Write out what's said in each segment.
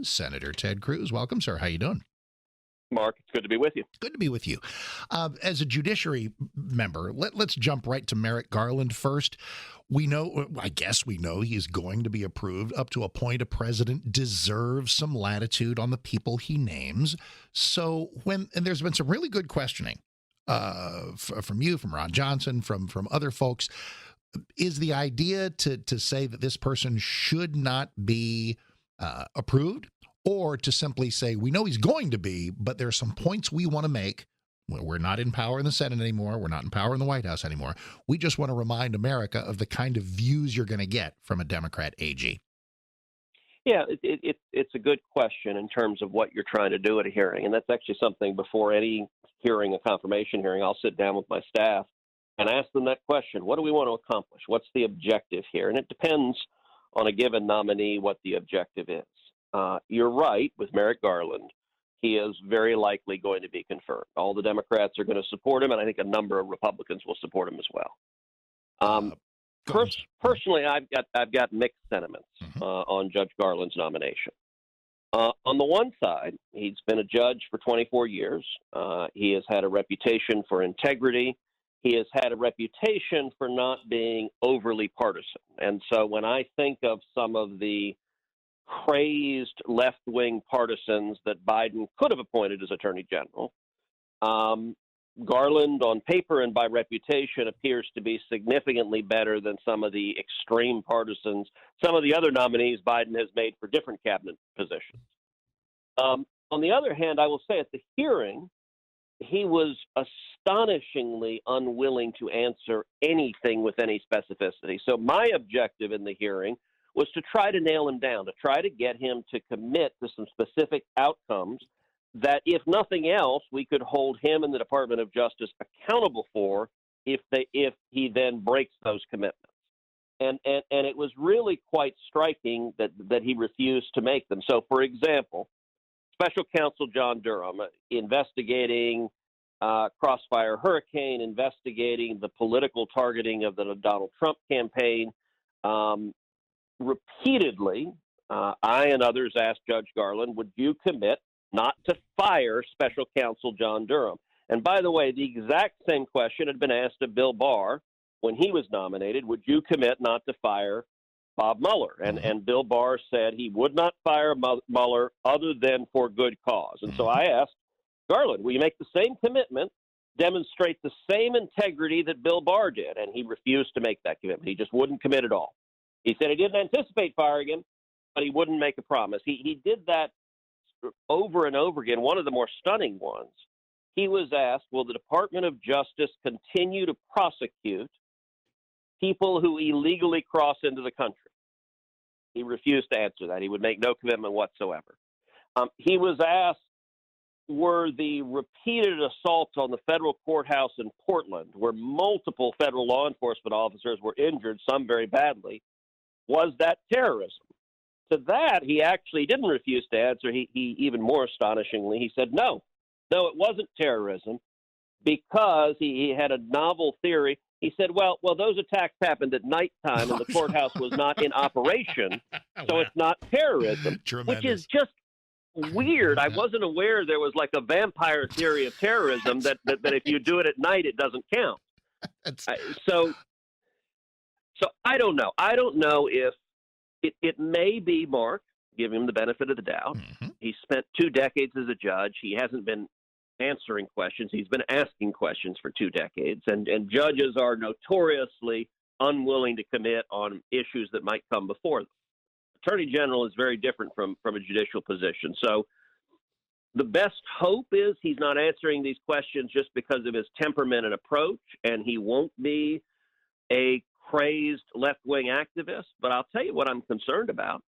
Senator Ted Cruz. Welcome, sir. How you doing? Mark, it's good to be with you. Good to be with you. As a judiciary member, let's jump right to Merrick Garland first. We know, I guess we know, he's going to be approved up to a point a president deserves some latitude on the people he names. So and there's been some really good questioning from you, from Ron Johnson, from other folks. Is the idea to say that this person should not be approved, or to simply say, we know he's going to be, but there are some points we want to make. We're not in power in the Senate anymore. We're not in power in the White House anymore. We just want to remind America of the kind of views you're going to get from a Democrat AG. Yeah, it's a good question in terms of what you're trying to do at a hearing. And that's actually something before any hearing, a confirmation hearing, I'll sit down with my staff and ask them that question. What do we want to accomplish? What's the objective here? And it depends on a given nominee what the objective is. You're right with Merrick Garland. He is very likely going to be confirmed. All the Democrats are going to support him, and I think a number of Republicans will support him as well. Personally, I've got mixed sentiments on Judge Garland's nomination. On the one side, he's been a judge for 24 years. He has had a reputation for integrity. He has had a reputation for not being overly partisan. And so when I think of some of the crazed left-wing partisans that Biden could have appointed as Attorney General, Garland, on paper and by reputation, appears to be significantly better than some of the extreme partisans, some of the other nominees Biden has made for different cabinet positions. On the other hand, I will say at the hearing, he was astonishingly unwilling to answer anything with any specificity. So my objective in the hearing was to try to nail him down, to try to get him to commit to some specific outcomes that, if nothing else, we could hold him and the Department of Justice accountable for if he then breaks those commitments. And it was really quite striking that he refused to make them. So, for example, Special Counsel John Durham investigating Crossfire Hurricane, investigating the political targeting of the Donald Trump campaign. Repeatedly, I and others asked Judge Garland, would you commit not to fire Special Counsel John Durham? And by the way, the exact same question had been asked of Bill Barr when he was nominated. Would you commit not to fire Bob Mueller? And Bill Barr said he would not fire Mueller other than for good cause. And so I asked Garland, will you make the same commitment, demonstrate the same integrity that Bill Barr did? And he refused to make that commitment. He just wouldn't commit at all. He said he didn't anticipate firing him, but he wouldn't make a promise. He did that over and over again. One of the more stunning ones, he was asked, will the Department of Justice continue to prosecute people who illegally cross into the country? He refused to answer that. He would make no commitment whatsoever. He was asked, were the repeated assaults on the federal courthouse in Portland, where multiple federal law enforcement officers were injured, some very badly, was that terrorism? To that, he actually didn't refuse to answer. He even more astonishingly, he said, no, it wasn't terrorism, because he had a novel theory. He said, well, those attacks happened at nighttime and the courthouse was not in operation, so it's not terrorism, which is just weird. I wasn't aware there was like a vampire theory of terrorism that if you do it at night, it doesn't count. So I don't know. I don't know if it may be, Mark, give him the benefit of the doubt. He spent 2 decades as a judge. He hasn't been answering questions. He's been asking questions for 2 decades. And judges are notoriously unwilling to commit on issues that might come before them. Attorney General is very different from a judicial position. So the best hope is he's not answering these questions just because of his temperament and approach, and he won't be a crazed left-wing activist. But I'll tell you what I'm concerned about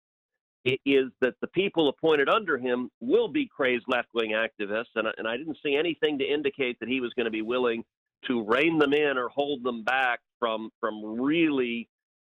is that the people appointed under him will be crazed left-wing activists, and I didn't see anything to indicate that he was going to be willing to rein them in or hold them back from really,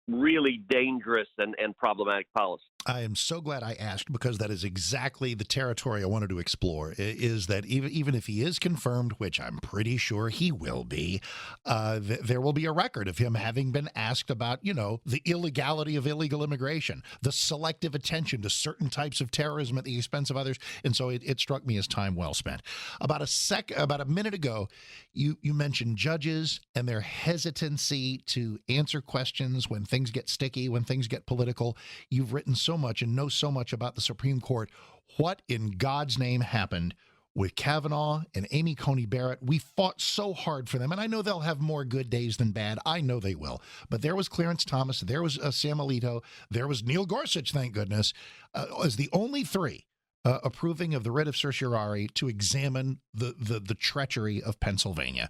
really dangerous and problematic policy. I am so glad I asked, because that is exactly the territory I wanted to explore, is that even if he is confirmed, which I'm pretty sure he will be, there will be a record of him having been asked about, the illegality of illegal immigration, the selective attention to certain types of terrorism at the expense of others. And so it struck me as time well spent. About a minute ago, you mentioned judges and their hesitancy to answer questions when things get sticky, when things get political. You've written so much and know so much about the Supreme Court. What in God's name happened with Kavanaugh and Amy Coney Barrett? We fought so hard for them, and I know they'll have more good days than bad. I know they will. But there was Clarence Thomas, there was Sam Alito, there was Neil Gorsuch, thank goodness, as the only three approving of the writ of certiorari to examine the treachery of Pennsylvania.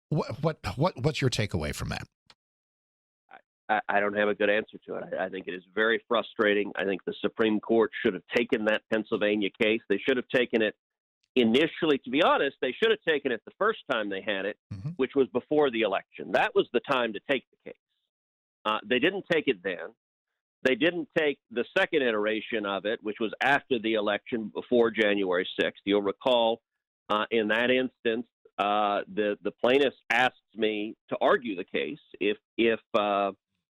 What's your takeaway from that? I don't have a good answer to it. I think it is very frustrating. I think the Supreme Court should have taken that Pennsylvania case. They should have taken it initially. To be honest, they should have taken it the first time they had it, which was before the election. That was the time to take the case. They didn't take it then. They didn't take the second iteration of it, which was after the election, before January 6th. You'll recall in that instance, the plaintiffs asked me to argue the case if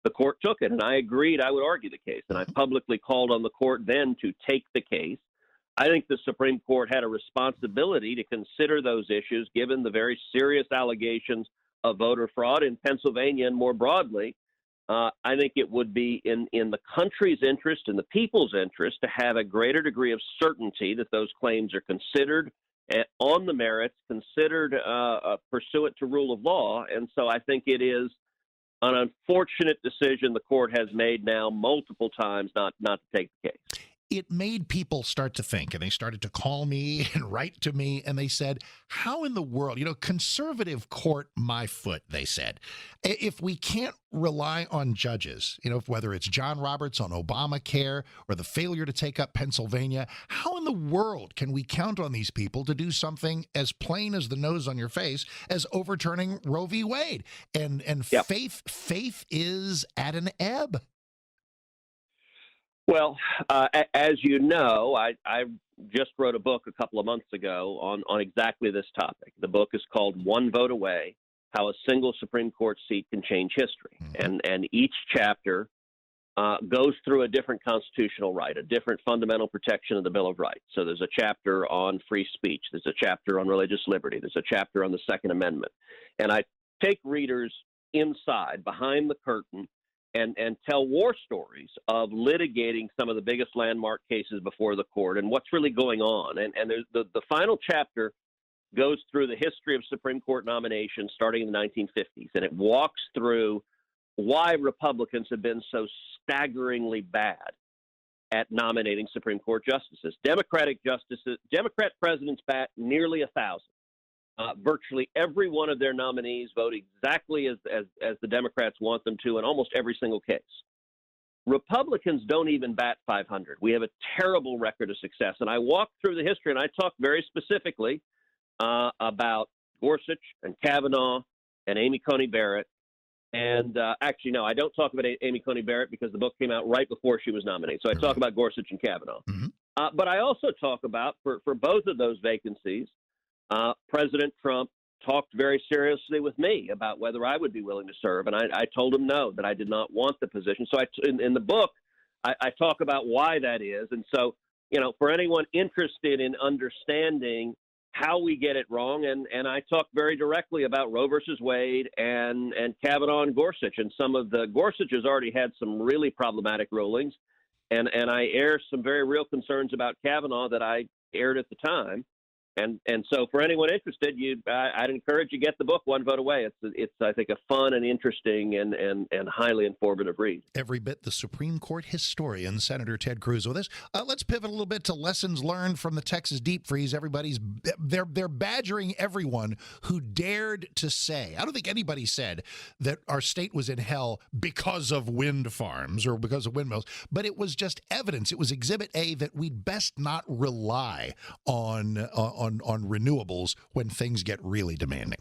the court took it, and I agreed I would argue the case. And I publicly called on the court then to take the case. I think the Supreme Court had a responsibility to consider those issues, given the very serious allegations of voter fraud in Pennsylvania and more broadly. I think it would be in the country's interest and the people's interest to have a greater degree of certainty that those claims are considered on the merits, considered pursuant to rule of law. And so I think it is an unfortunate decision the court has made now multiple times not to take the case. It made people start to think, and they started to call me and write to me, and they said, how in the world, conservative court, my foot, they said, if we can't rely on judges, whether it's John Roberts on Obamacare or the failure to take up Pennsylvania, how in the world can we count on these people to do something as plain as the nose on your face as overturning Roe v. Wade? And Yep. faith is at an ebb. Well, as you know, I just wrote a book a couple of months ago on exactly this topic. The book is called One Vote Away: How a Single Supreme Court Seat Can Change History. And each chapter goes through a different constitutional right, a different fundamental protection of the Bill of Rights. So there's a chapter on free speech. There's a chapter on religious liberty. There's a chapter on the Second Amendment. And I take readers inside, behind the curtain, and tell war stories of litigating some of the biggest landmark cases before the court and what's really going on. And there's the final chapter goes through the history of Supreme Court nominations starting in the 1950s, and it walks through why Republicans have been so staggeringly bad at nominating Supreme Court justices. Democrat presidents bat nearly 1,000. Virtually every one of their nominees vote exactly as the Democrats want them to in almost every single case. Republicans don't even bat 500. We have a terrible record of success. And I walk through the history, and I talk very specifically about Gorsuch and Kavanaugh and Amy Coney Barrett. And actually, no, I don't talk about Amy Coney Barrett because the book came out right before she was nominated. So I talk about Gorsuch and Kavanaugh. But I also talk about, for both of those vacancies, President Trump talked very seriously with me about whether I would be willing to serve, and I told him no, that I did not want the position. So in the book, I talk about why that is. And so, for anyone interested in understanding how we get it wrong, and I talk very directly about Roe versus Wade and Kavanaugh and Gorsuch, and some of the Gorsuch has already had some really problematic rulings, and I air some very real concerns about Kavanaugh that I aired at the time. And so for anyone interested, I'd encourage you to get the book, One Vote Away. It's I think, a fun and interesting and highly informative read. Every bit the Supreme Court historian, Senator Ted Cruz, with us. Let's pivot a little bit to lessons learned from the Texas deep freeze. They're badgering everyone who dared to say, I don't think anybody said that our state was in hell because of wind farms or because of windmills, but it was just evidence. It was Exhibit A that we'd best not rely on renewables when things get really demanding.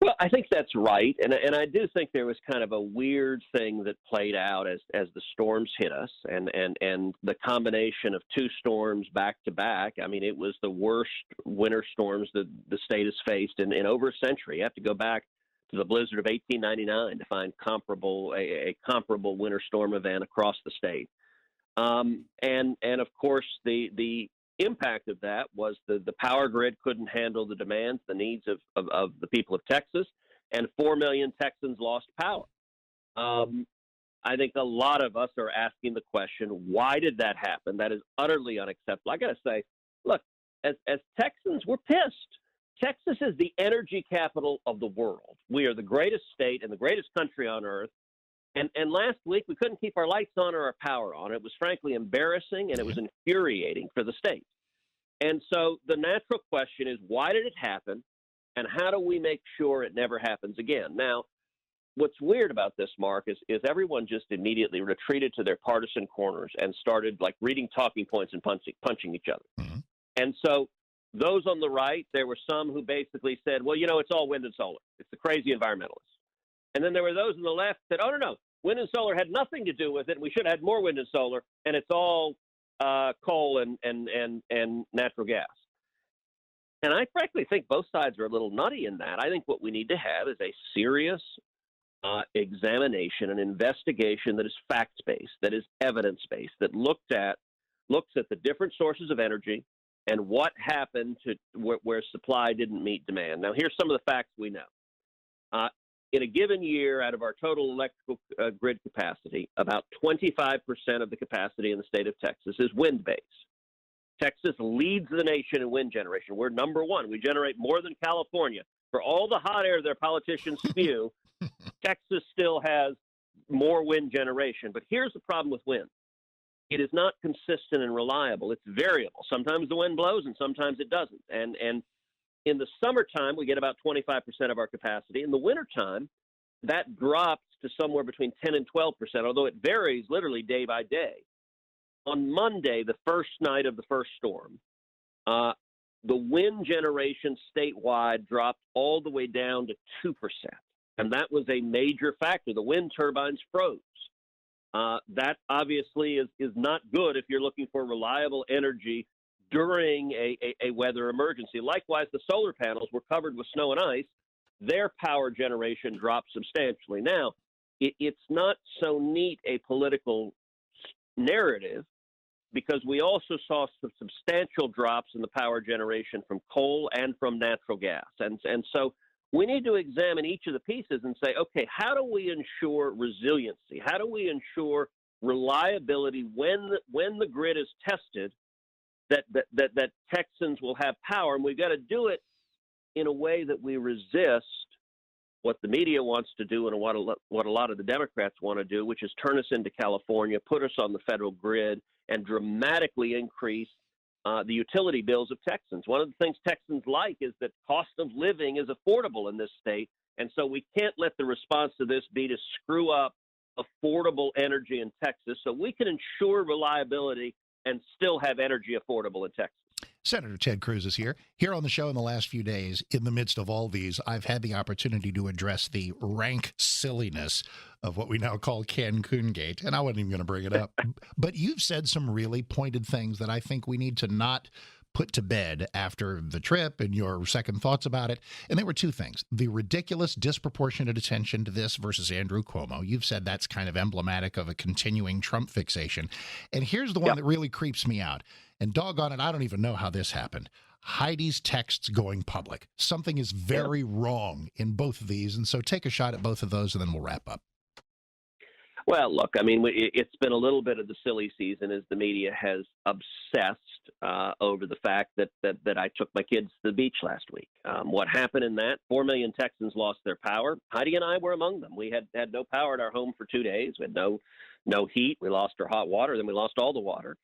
Well, I think that's right, and I do think there was kind of a weird thing that played out as the storms hit us, and the combination of two storms back to back. I mean, it was the worst winter storms that the state has faced in over a century. You have to go back to the blizzard of 1899 to find a comparable winter storm event across the state. And of course, the impact of that was the power grid couldn't handle the demands, the needs of the people of Texas, and 4 million Texans lost power. I think a lot of us are asking the question, why did that happen? That is utterly unacceptable. I got to say, look, as Texans, we're pissed. Texas is the energy capital of the world. We are the greatest state and the greatest country on earth. And last week, we couldn't keep our lights on or our power on. It was frankly embarrassing, and it was infuriating for the state. And so the natural question is, why did it happen, and how do we make sure it never happens again? Now, what's weird about this, Mark, is everyone just immediately retreated to their partisan corners and started, like, reading talking points and punching each other. Mm-hmm. And so those on the right, there were some who basically said, well, it's all wind and solar. It's the crazy environmentalists. And then there were those on the left that said, oh, no, wind and solar had nothing to do with it. We should have had more wind and solar, and it's all coal and natural gas. And I frankly think both sides are a little nutty in that. I think what we need to have is a serious examination, an investigation that is fact-based, that is evidence-based, that looks at the different sources of energy and what happened to where supply didn't meet demand. Now, here's some of the facts we know. In a given year, out of our total electrical grid capacity, about 25% of the capacity in the state of Texas is wind-based. Texas leads the nation in wind generation. We're number one. We generate more than California. For all the hot air their politicians spew, Texas still has more wind generation. But here's the problem with wind. It is not consistent and reliable. It's variable. Sometimes the wind blows and sometimes it doesn't. And in the summertime, we get about 25% of our capacity. In the wintertime, that drops to somewhere between 10 and 12%, although it varies literally day by day. On Monday, the first night of the first storm, the wind generation statewide dropped all the way down to 2%. And that was a major factor. The wind turbines froze. That obviously is not good if you're looking for reliable energy during a weather emergency. Likewise, the solar panels were covered with snow and ice. Their power generation dropped substantially. Now, it's not so neat a political narrative because we also saw some substantial drops in the power generation from coal and from natural gas. And so we need to examine each of the pieces and say, okay, how do we ensure resiliency? How do we ensure reliability when the grid is tested that Texans will have power? And we've got to do it in a way that we resist what the media wants to do and what a lot of the Democrats want to do, which is turn us into California, put us on the federal grid, and dramatically increase the utility bills of Texans. One of the things Texans like is that cost of living is affordable in this state, and so we can't let the response to this be to screw up affordable energy in Texas so we can ensure reliability and still have energy affordable in Texas. Senator Ted Cruz is here. Here on the show in the last few days, in the midst of all these, I've had the opportunity to address the rank silliness of what we now call Cancun Gate, and I wasn't even going to bring it up. But you've said some really pointed things that I think we need to not put to bed after the trip and your second thoughts about it. And there were two things. The ridiculous, disproportionate attention to this versus Andrew Cuomo. You've said that's kind of emblematic of a continuing Trump fixation. And here's the one that really creeps me out. And doggone it, I don't even know how this happened. Heidi's texts going public. Something is very wrong in both of these. And so take a shot at both of those and then we'll wrap up. Well, look, I mean, it's been a little bit of the silly season as the media has obsessed over the fact that I took my kids to the beach last week. What happened in that? 4 million Texans lost their power. Heidi and I were among them. We had no power at our home for 2 days. We had no heat. We lost our hot water. Then we lost all the water.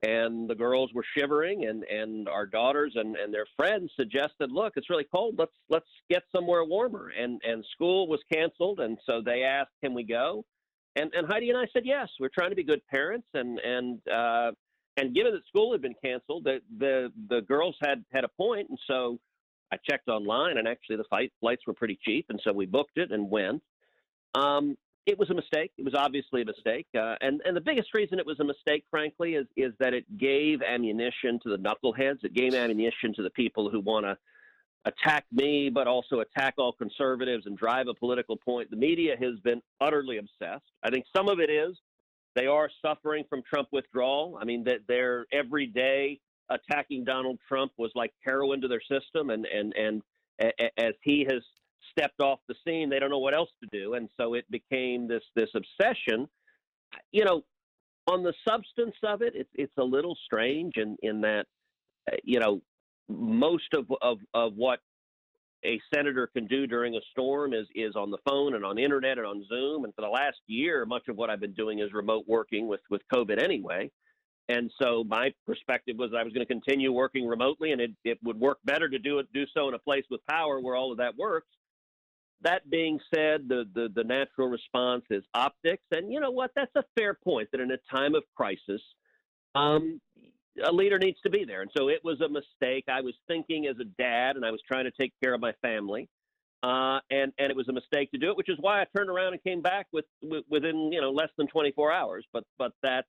And the girls were shivering, and our daughters and their friends suggested, look, it's really cold. Let's get somewhere warmer. And school was canceled, and so they asked, can we go? And Heidi and I said yes. We're trying to be good parents, and given that school had been canceled, the girls had a point, and so I checked online, and actually the flights were pretty cheap, and so we booked it and went. It was a mistake. It was obviously a mistake, and the biggest reason it was a mistake, frankly, is that it gave ammunition to the knuckleheads. It gave ammunition to the people who want to attack me, but also attack all conservatives and drive a political point. The media has been utterly obsessed. I think some of it is they are suffering from Trump withdrawal. I mean, that they're every day attacking Donald Trump was like heroin to their system, and as he has stepped off the scene, they don't know what else to do, and so it became this obsession. You know, on the substance of it, it's a little strange in that most of what a senator can do during a storm is on the phone and on the internet and on Zoom. And for the last year, much of what I've been doing is remote working with COVID anyway. And so my perspective was I was going to continue working remotely, and it would work better to do so in a place with power where all of that works. That being said, the natural response is optics. And you know what? That's a fair point, that in a time of crisis, a leader needs to be there. And so it was a mistake. I was thinking as a dad, and I was trying to take care of my family. And it was a mistake to do it, which is why I turned around and came back within less than 24 hours. But that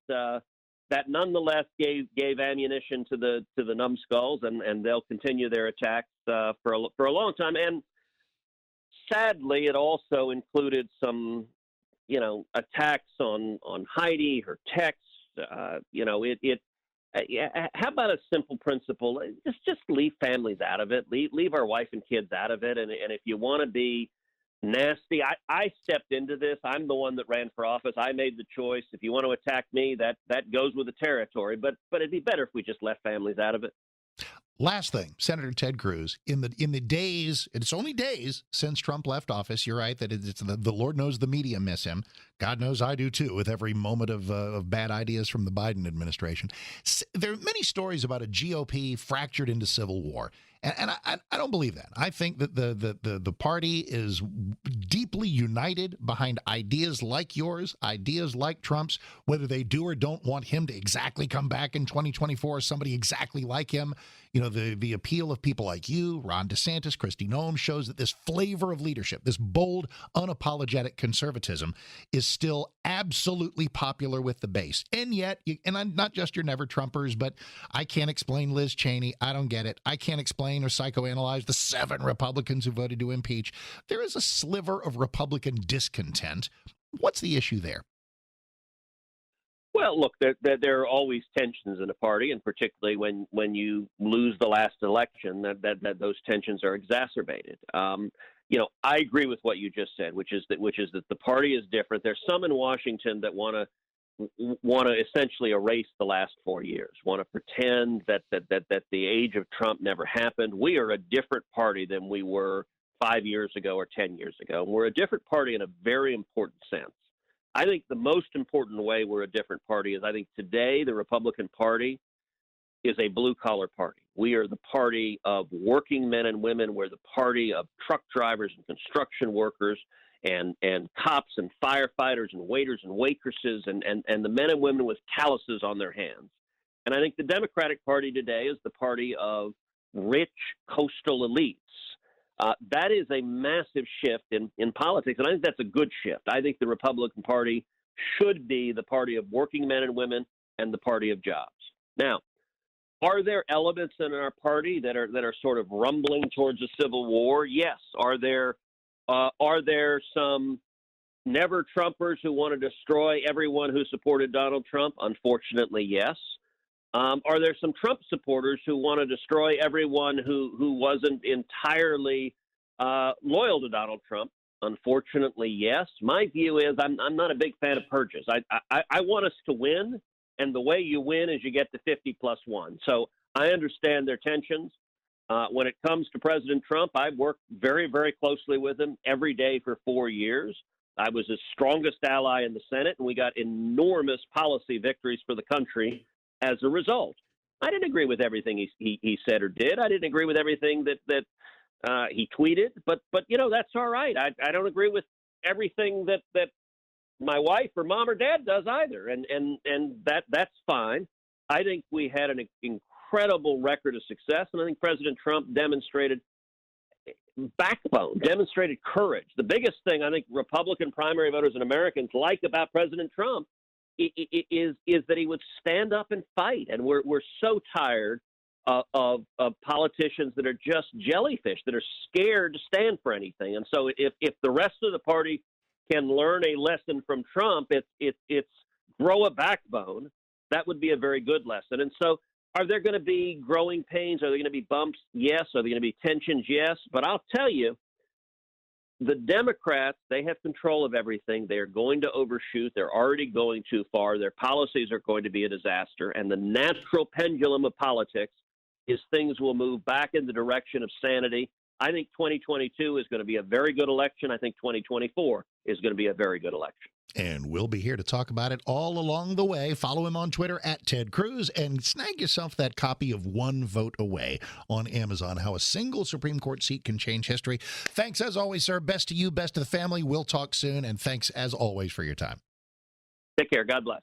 nonetheless gave ammunition to the numbskulls, and they'll continue their attacks for a long time. And sadly, it also included some attacks on Heidi, her texts. How about a simple principle? Just leave families out of it. Leave our wife and kids out of it. And if you want to be nasty, I stepped into this. I'm the one that ran for office. I made the choice. If you want to attack me, that goes with the territory. But it'd be better if we just left families out of it. Last thing, Senator Ted Cruz, in the days, it's only days since Trump left office. You're right that it's the Lord knows the media miss him. God knows I do too, with every moment of bad ideas from the Biden administration. There are many stories about a GOP fractured into civil war. And I don't believe that. I think that the party is deeply united behind ideas like yours, ideas like Trump's, whether they do or don't want him to exactly come back in 2024, somebody exactly like him. The appeal of people like you, Ron DeSantis, Kristi Noem, shows that this flavor of leadership, this bold, unapologetic conservatism, is still absolutely popular with the base. And yet, and I'm not just your never Trumpers, but I can't explain Liz Cheney. I don't get it. I can't explain or psychoanalyze the 7 Republicans who voted to impeach. There is a sliver of Republican discontent. What's the issue there? Well, look, there are always tensions in a party, and particularly when you lose the last election, that those tensions are exacerbated. I agree with what you just said, which is that the party is different. There's some in Washington that want to essentially erase the last 4 years, want to pretend that the age of Trump never happened. We are a different party than we were 5 years ago or 10 years ago. We're a different party in a very important sense. I think the most important way we're a different party is I think today the Republican Party is a blue-collar party. We are the party of working men and women. We're the party of truck drivers and construction workers and cops and firefighters and waiters and waitresses and the men and women with calluses on their hands. And I think the Democratic Party today is the party of rich coastal elites. That is a massive shift in politics, and I think that's a good shift. I think the Republican Party should be the party of working men and women and the party of jobs. Now, are there elements in our party that are sort of rumbling towards a civil war? Yes. Are there some never Trumpers who want to destroy everyone who supported Donald Trump? Unfortunately, yes. Are there some Trump supporters who want to destroy everyone who wasn't entirely loyal to Donald Trump? Unfortunately, yes. My view is I'm not a big fan of purges. I want us to win, and the way you win is you get to 50+1. So I understand their tensions. When it comes to President Trump, I've worked very, very closely with him every day for 4 years. I was his strongest ally in the Senate, and we got enormous policy victories for the country as a result. I didn't agree with everything he said or did. I didn't agree with everything that he tweeted, but that's all right. I don't agree with everything that my wife or mom or dad does either, and that's fine. I think we had an incredible record of success, and I think President Trump demonstrated backbone, demonstrated courage. The biggest thing I think Republican primary voters and Americans like about President Trump is that he would stand up and fight. And we're so tired of politicians that are just jellyfish, that are scared to stand for anything. And so if the rest of the party can learn a lesson from Trump, it's grow a backbone. That would be a very good lesson. And so are there going to be growing pains? Are there going to be bumps? Yes. Are there going to be tensions? Yes. But I'll tell you, the Democrats, they have control of everything. They're going to overshoot. They're already going too far. Their policies are going to be a disaster. And the natural pendulum of politics is things will move back in the direction of sanity. I think 2022 is going to be a very good election. I think 2024 is going to be a very good election. And we'll be here to talk about it all along the way. Follow him on Twitter at Ted Cruz and snag yourself that copy of One Vote Away on Amazon, How a Single Supreme Court Seat Can Change History. Thanks as always, sir. Best to you, best to the family. We'll talk soon. And thanks as always for your time. Take care. God bless.